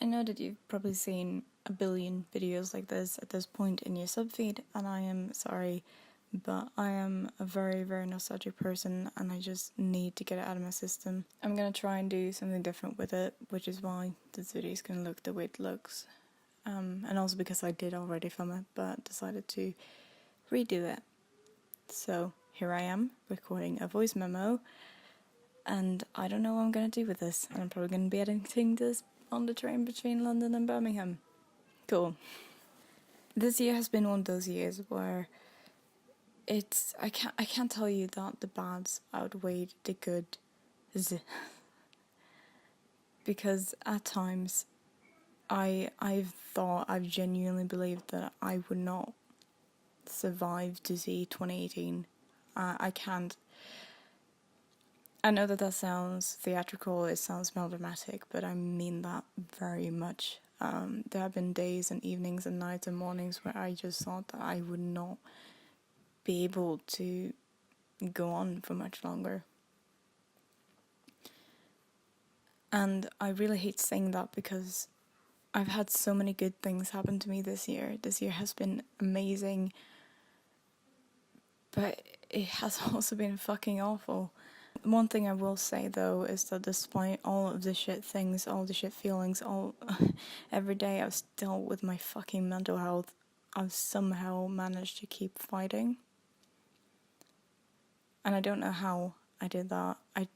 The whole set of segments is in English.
I know that you've probably seen a billion videos like this at this point in your subfeed, and I am sorry, but I am a very, very nostalgic person and I just need to get it out of my system. I'm gonna try and do something different with it, which is why this video is gonna look the way it looks. And also because I did already film it, but decided to redo it. So here I am, recording a voice memo, and I don't know what I'm gonna do with this, and I'm probably gonna be editing this on the train between London and Birmingham. Cool. This year has been one of those years where I can't tell you that the bads outweighed the good, because at times I've genuinely believed that I would not survive to see 2018. I can't. I know that sounds theatrical, it sounds melodramatic, but I mean that very much. There have been days and evenings and nights and mornings where I just thought that I would not be able to go on for much longer. And I really hate saying that because I've had so many good things happen to me this year. This year has been amazing, but it has also been fucking awful. One thing I will say though is that despite all of the shit things, all the shit feelings, every day I've dealt with my fucking mental health, I've somehow managed to keep fighting. And I don't know how I did that. I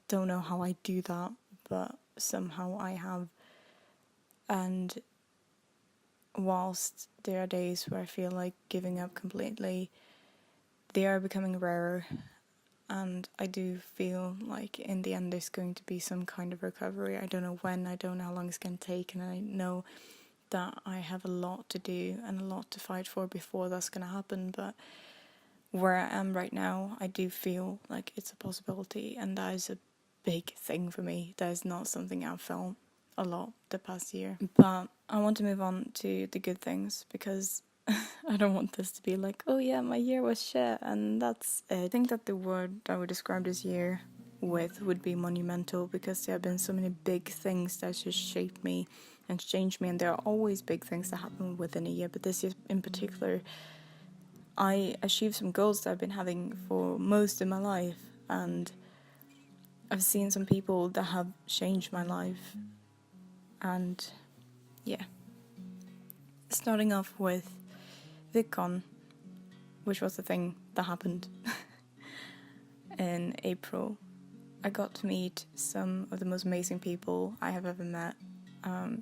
don't know how I do that, but somehow I have. And whilst there are days where I feel like giving up completely, they are becoming rarer. And I do feel like in the end there's going to be some kind of recovery. I don't know when, I don't know how long it's going to take, and I know that I have a lot to do and a lot to fight for before that's going to happen, but where I am right now, I do feel like it's a possibility, and that is a big thing for me. That is not something I've felt a lot the past year. But I want to move on to the good things, because I don't want this to be like, oh yeah, my year was shit, and that's it. I think that the word I would describe this year with would be monumental, because there have been so many big things that just shaped me and changed me, and there are always big things that happen within a year, but this year in particular, I achieved some goals that I've been having for most of my life, and I've seen some people that have changed my life, and yeah. Starting off with VidCon, which was the thing that happened in April. I got to meet some of the most amazing people I have ever met,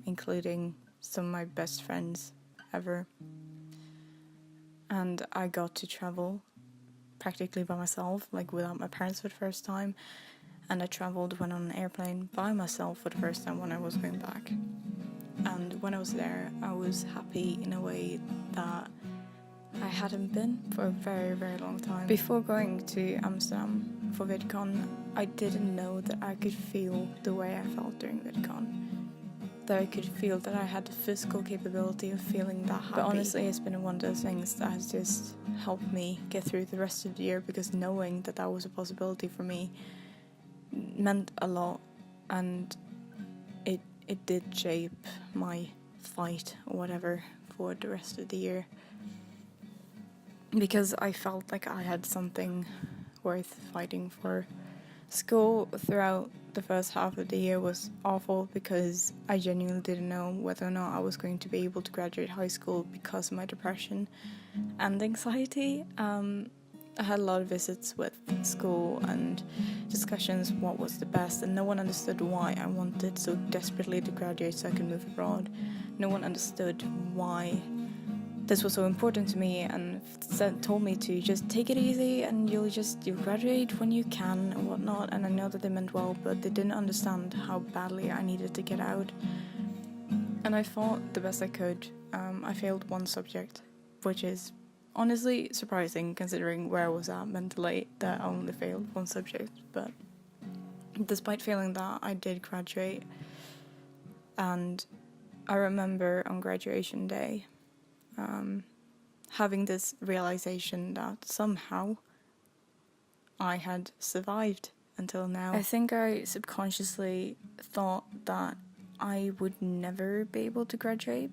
including some of my best friends ever. And I got to travel practically by myself, like without my parents for the first time. And I went on an airplane by myself for the first time when I was going back. And when I was there, I was happy in a way that I hadn't been for a very, very long time. Before going to Amsterdam for VidCon, I didn't know that I could feel the way I felt during VidCon. That I could feel that I had the physical capability of feeling that happy. But honestly, it's been one of those things that has just helped me get through the rest of the year, because knowing that that was a possibility for me meant a lot, and it did shape my fight or whatever for the rest of the year, because I felt like I had something worth fighting for. School throughout the first half of the year was awful, because I genuinely didn't know whether or not I was going to be able to graduate high school because of my depression and anxiety. I had a lot of visits with school and discussions what was the best, and no one understood why I wanted so desperately to graduate so I could move abroad. No one understood why this was so important to me, and told me to just take it easy and you'll graduate when you can and whatnot. And I know that they meant well, but they didn't understand how badly I needed to get out. And I fought the best I could. I failed one subject, which is honestly surprising considering where I was at mentally, that I only failed one subject. But despite failing that, I did graduate. And I remember on graduation day having this realization that somehow I had survived until now. I think I subconsciously thought that I would never be able to graduate.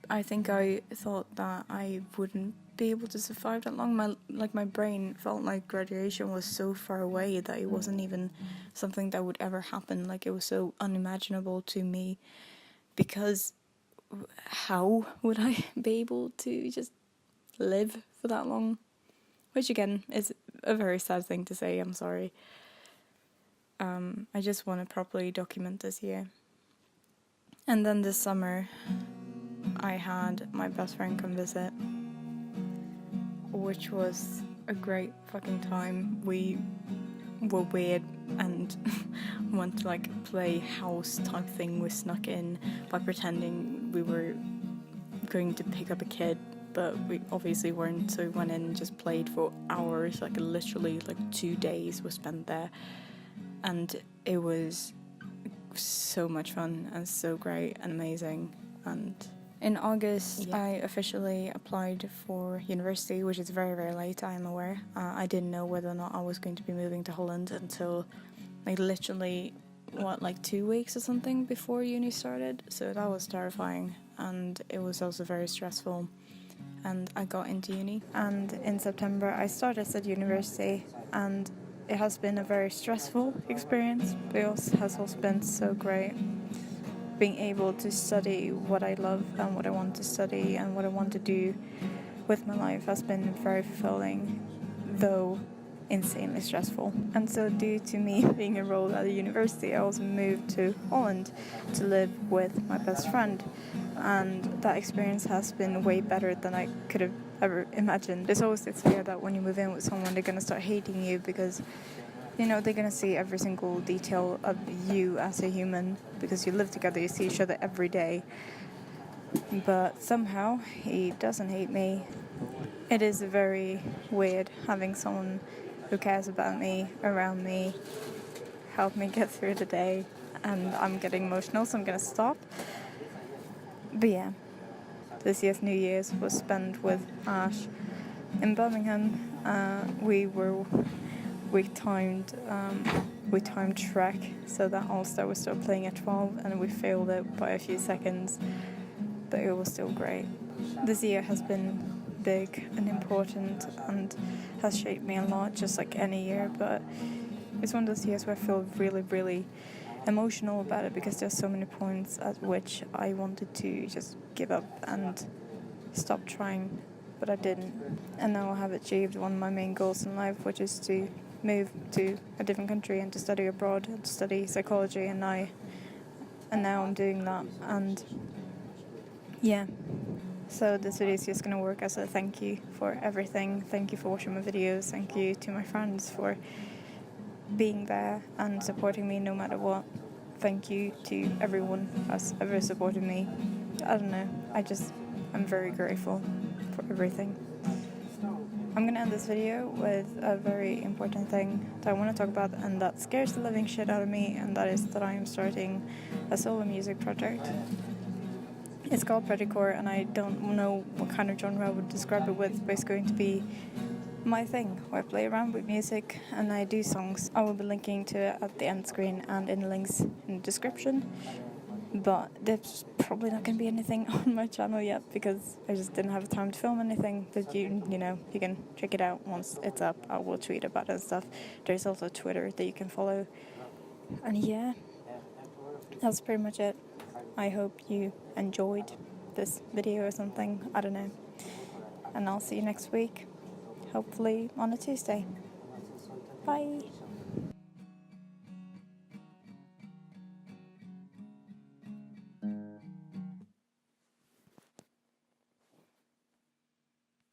I think I thought that I wouldn't be able to survive that long. My brain felt like graduation was so far away that it wasn't even something that would ever happen. Like, it was so unimaginable to me, because how would I be able to just live for that long? Which again is a very sad thing to say, I'm sorry. I just want to properly document this year. And then this summer, I had my best friend come visit, which was a great fucking time. We were weird and went to like play house type thing. We snuck in by pretending we were going to pick up a kid, but we obviously weren't, so we went in and just played for hours, like literally like 2 days were spent there, and it was so much fun and so great and amazing. And in August, I officially applied for university, which is very, very late, I am aware. I didn't know whether or not I was going to be moving to Holland until like literally 2 weeks or something before uni started, so that was terrifying, and it was also very stressful. And I got into uni, and in September I started at university, and it has been a very stressful experience, but it has also been so great. Being able to study what I love and what I want to study and what I want to do with my life has been very fulfilling, though insanely stressful. And so due to me being enrolled at the university, I also moved to Holland to live with my best friend, and that experience has been way better than I could have ever imagined. There's always this fear that when you move in with someone, they're going to start hating you because, you know, they're going to see every single detail of you as a human, because you live together, you see each other every day. But somehow he doesn't hate me. It is very weird having someone who cares about me around me, help me get through the day, and I'm getting emotional, so I'm going to stop. But yeah, this year's New Year's was spent with Ash in Birmingham. We timed track so that All-Star would start playing at 12, and we failed it by a few seconds, but it was still great. This year has been big and important and has shaped me a lot, just like any year, but it's one of those years where I feel really, really emotional about it, because there's so many points at which I wanted to just give up and stop trying, but I didn't. And now I have achieved one of my main goals in life, which is to move to a different country and to study abroad and to study psychology, and now I'm doing that. And yeah, so this video is just going to work as a thank you for everything. Thank you for watching my videos. Thank you to my friends for being there and supporting me no matter what. Thank you to everyone who has ever supported me. I don't know, I'm very grateful for everything. I'm going to end this video with a very important thing that I want to talk about, and that scares the living shit out of me, and that is that I am starting a solo music project. It's called Petrichor, and I don't know what kind of genre I would describe it with, but it's going to be my thing, where I play around with music and I do songs. I will be linking to it at the end screen and in the links in the description, but there's probably not going to be anything on my channel yet because I just didn't have time to film anything. But you can check it out once it's up. I will tweet about it and stuff. There's also Twitter that you can follow. And yeah, that's pretty much it. I hope you enjoyed this video or something, I don't know. And I'll see you next week, hopefully on a Tuesday. Bye.